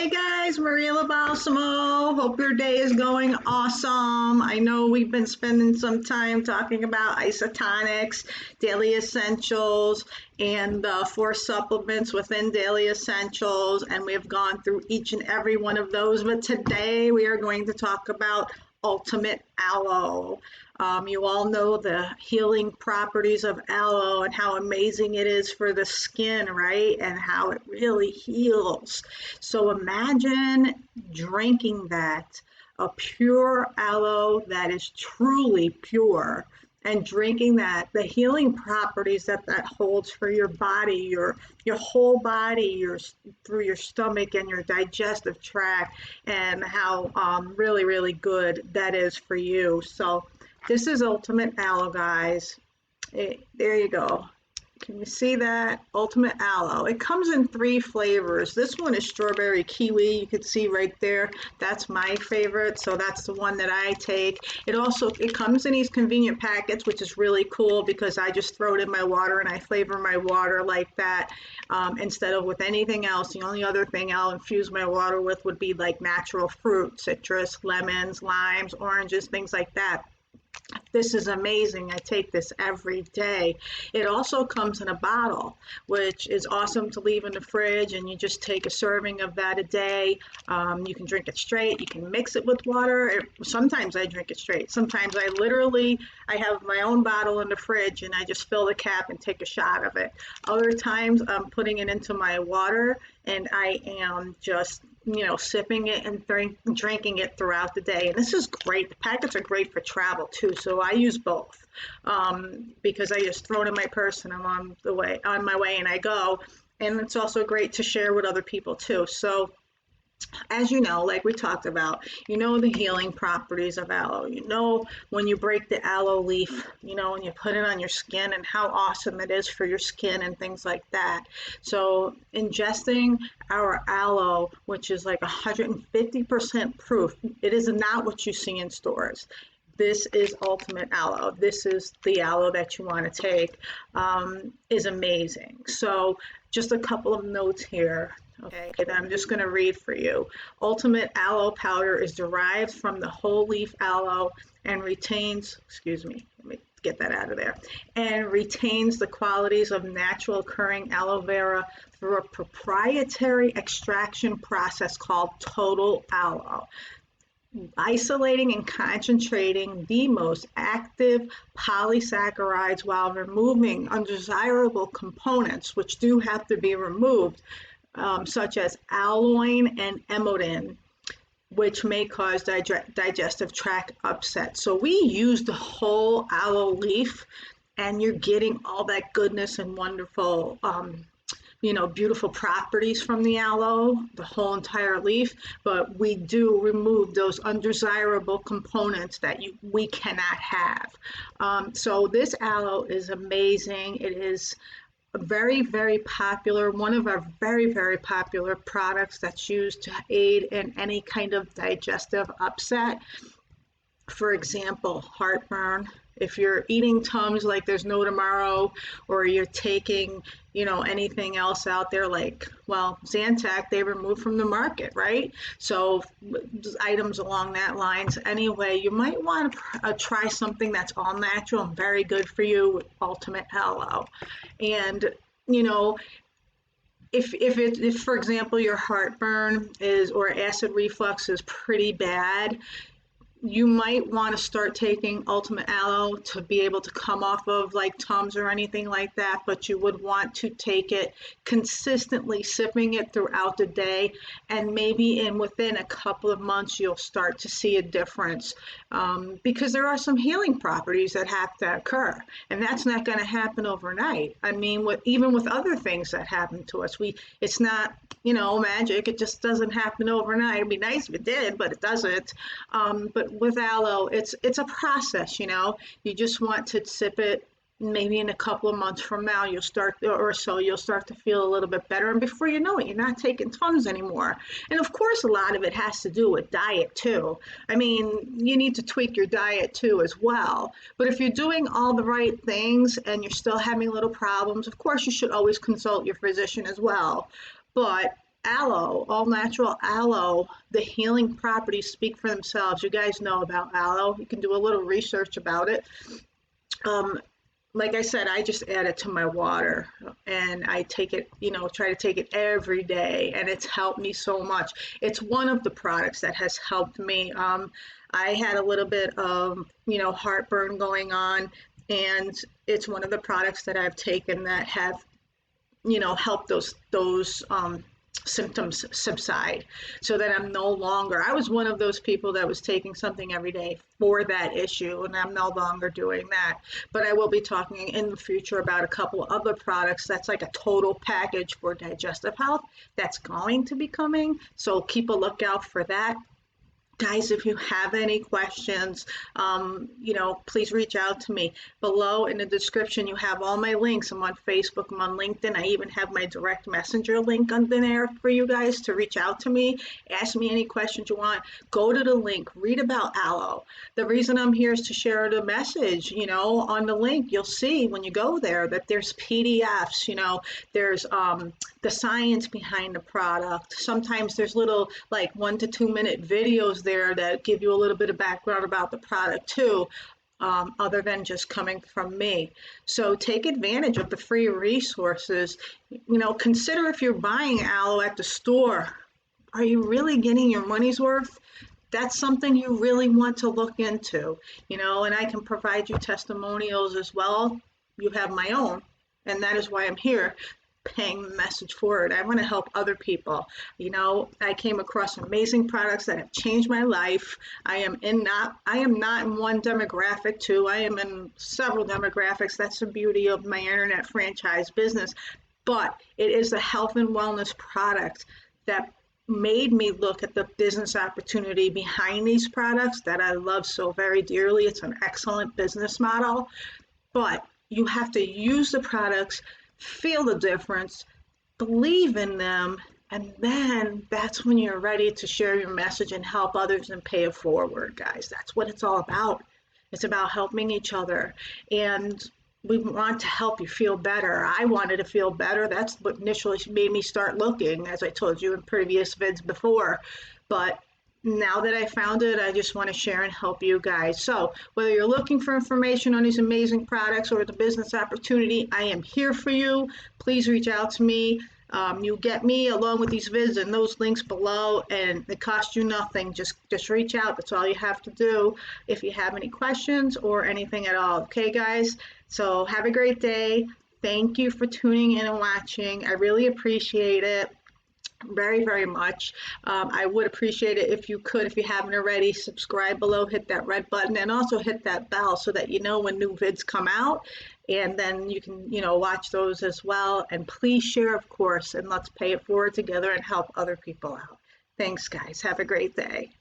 Hey guys, Maria LaBalsamo. Hope your day is going awesome. I know we've been spending some time talking about Isotonix Daily Essentials and the 4 supplements within Daily Essentials, and we've gone through each and every one of those. But today we are going to talk about Ultimate Aloe. You all know the healing properties of aloe and how amazing it is for the skin, right? And how it really heals. So imagine drinking that, a pure aloe that is truly pure, and drinking that, the healing properties that holds for your body, your whole body, through your stomach and your digestive tract, and how really, really good that is for you. So this is Ultimate Aloe, guys. There you go. Can you see that? Ultimate Aloe. It comes in 3 flavors. This one is strawberry kiwi. You can see right there. That's my favorite, so that's the one that I take. It comes in these convenient packets, which is really cool because I just throw it in my water and I flavor my water like that instead of with anything else. The only other thing I'll infuse my water with would be like natural fruit, citrus, lemons, limes, oranges, things like that. This is amazing. I take this every day. It also comes in a bottle, which is awesome to leave in the fridge, and you just take a serving of that a day. You can drink it straight. You can mix it with water. Sometimes I drink it straight. Sometimes I have my own bottle in the fridge and I just fill the cap and take a shot of it. Other times I'm putting it into my water and I am just sipping it and drinking it throughout the day. And this is great. The packets are great for travel too, so I use both because I just throw it in my purse and I'm on my way and I go. And it's also great to share with other people too. So as you know, like we talked about, the healing properties of aloe. When you break the aloe leaf, and you put it on your skin and how awesome it is for your skin and things like that. So ingesting our aloe, which is like 150% proof, it is not what you see in stores. This is Ultimate Aloe. This is the aloe that you want to take. Is amazing. So just a couple of notes here. Okay, that I'm just going to read for you. Ultimate Aloe powder is derived from the whole leaf aloe and retains, let me get that out of there, and retains the qualities of natural occurring aloe vera through a proprietary extraction process called total aloe, isolating and concentrating the most active polysaccharides while removing undesirable components, which do have to be removed, such as aloin and emodin, which may cause digestive tract upset. So we use the whole aloe leaf, and you're getting all that goodness and wonderful beautiful properties from the aloe, the whole entire leaf, but we do remove those undesirable components that we cannot have. So this aloe is amazing. It is very, very popular, one of our very, very popular products that's used to aid in any kind of digestive upset. For example, heartburn. If you're eating Tums like there's no tomorrow, or you're taking, anything else out there like, Zantac, they removed from the market, right? So items along that lines. Anyway, you might want to try something that's all natural and very good for you with Ultimate Aloe. And, if for example, your heartburn or acid reflux is pretty bad, you might want to start taking Ultimate Aloe to be able to come off of like Tums or anything like that, but you would want to take it consistently, sipping it throughout the day, and maybe within a couple of months you'll start to see a difference, because there are some healing properties that have to occur, and that's not going to happen overnight. I mean, even with other things that happen to us, it's not magic. It just doesn't happen overnight. It'd be nice if it did, but it doesn't. But with aloe, it's a process. You just want to sip it. Maybe in a couple of months from now, you'll start to feel a little bit better, and before you know it, you're not taking Tums anymore. And of course, a lot of it has to do with diet too. I mean, you need to tweak your diet too as well. But if you're doing all the right things and you're still having little problems, of course, you should always consult your physician as well. But aloe, all natural aloe, the healing properties speak for themselves. You guys know about aloe. You can do a little research about it. Um, like I said, I just add it to my water and I take it, try to take it every day, and it's helped me so much. It's one of the products that has helped me. I had a little bit of, heartburn going on, and it's one of the products that I've taken that have, help those symptoms subside, so that I'm no longer, I was one of those people that was taking something every day for that issue, and I'm no longer doing that. But I will be talking in the future about a couple of other products that's like a total package for digestive health that's going to be coming. So keep a lookout for that. Guys, if you have any questions, please reach out to me. Below in the description, you have all my links. I'm on Facebook, I'm on LinkedIn. I even have my direct messenger link under there for you guys to reach out to me. Ask me any questions you want. Go to the link, read about aloe. The reason I'm here is to share the message. On the link, you'll see when you go there that there's PDFs, there's the science behind the product. Sometimes there's little like 1 to 2 minute videos there that give you a little bit of background about the product too, other than just coming from me. So take advantage of the free resources. Consider if you're buying aloe at the store, are you really getting your money's worth? That's something you really want to look into, and I can provide you testimonials as well. You have my own, and that is why I'm here, paying the message forward. I want to help other people. I came across amazing products that have changed my life. I am not in one demographic too. I am in several demographics. That's the beauty of my internet franchise business. But it is a health and wellness product that made me look at the business opportunity behind these products that I love so very dearly. It's an excellent business model, but you have to use the products, feel the difference, believe in them, and then that's when you're ready to share your message and help others and pay it forward, guys. That's what it's all about. It's about helping each other, and we want to help you feel better. I wanted to feel better. That's what initially made me start looking, as I told you in previous vids before. But now that I found it, I just want to share and help you guys. So whether you're looking for information on these amazing products or the business opportunity, I am here for you. Please reach out to me. You get me along with these vids and those links below, and it costs you nothing. Just reach out. That's all you have to do if you have any questions or anything at all. Okay, guys? So have a great day. Thank you for tuning in and watching. I really appreciate it very, very much. I would appreciate it if you could, if you haven't already, subscribe below, hit that red button, and also hit that bell so that you know when new vids come out, and then you can, watch those as well. And please share, of course, and let's pay it forward together and help other people out. Thanks, guys. Have a great day.